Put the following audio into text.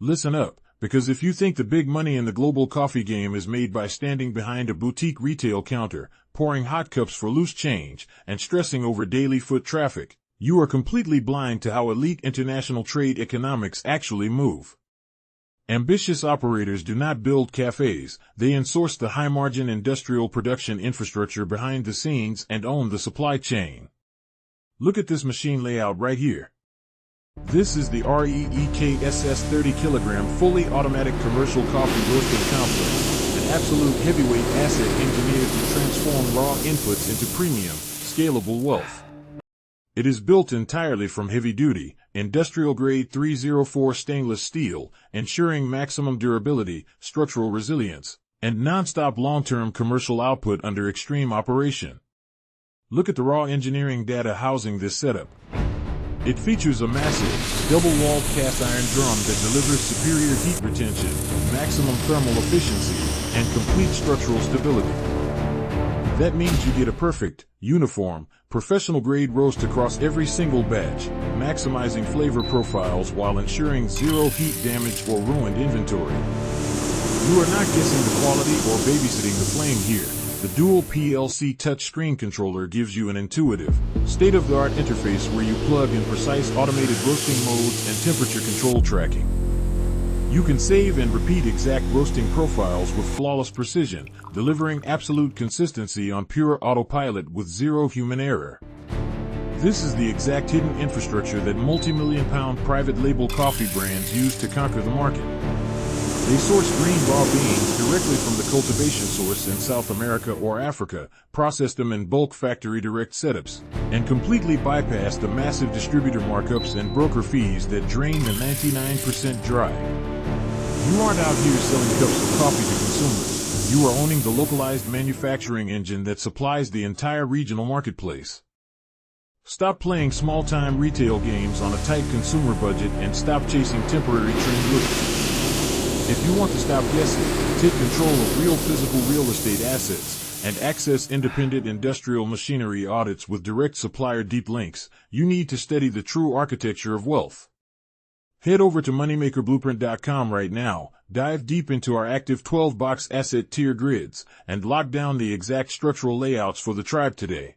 Listen up, because if you think the big money in the global coffee game is made by standing behind a boutique retail counter, pouring hot cups for loose change, and stressing over daily foot traffic, you are completely blind to how elite international trade economics actually move. Ambitious operators do not build cafes, they insource the high-margin industrial production infrastructure behind the scenes and own the supply chain. Look at this machine layout right here. This is the REEKSS 30-kilogram fully automatic commercial coffee roasting complex, an absolute heavyweight asset engineered to transform raw inputs into premium, scalable wealth. It is built entirely from heavy-duty, industrial-grade 304 stainless steel, ensuring maximum durability, structural resilience, and non-stop long-term commercial output under extreme operation. Look at the raw engineering data housing this setup. It features a massive, double-walled cast-iron drum that delivers superior heat retention, maximum thermal efficiency, and complete structural stability. That means you get a perfect, uniform, professional-grade roast across every single batch, maximizing flavor profiles while ensuring zero heat damage or ruined inventory. You are not guessing the quality or babysitting the flame here. The dual PLC touchscreen controller gives you an intuitive, state-of-the-art interface where you plug in precise automated roasting modes and temperature control tracking. You can save and repeat exact roasting profiles with flawless precision, delivering absolute consistency on pure autopilot with zero human error. This is the exact hidden infrastructure that multi-million-pound private label coffee brands use to conquer the market. They source green raw beans directly from the cultivation source in South America or Africa, process them in bulk factory direct setups, and completely bypass the massive distributor markups and broker fees that drain the 99% dry. You aren't out here selling cups of coffee to consumers. You are owning the localized manufacturing engine that supplies the entire regional marketplace. Stop playing small-time retail games on a tight consumer budget and stop chasing temporary trend loops. If you want to stop guessing, take control of real physical real estate assets, and access independent industrial machinery audits with direct supplier deep links, you need to study the true architecture of wealth. Head over to moneymakerblueprint.com right now, dive deep into our active 12-box asset tier grids, and lock down the exact structural layouts for the tribe today.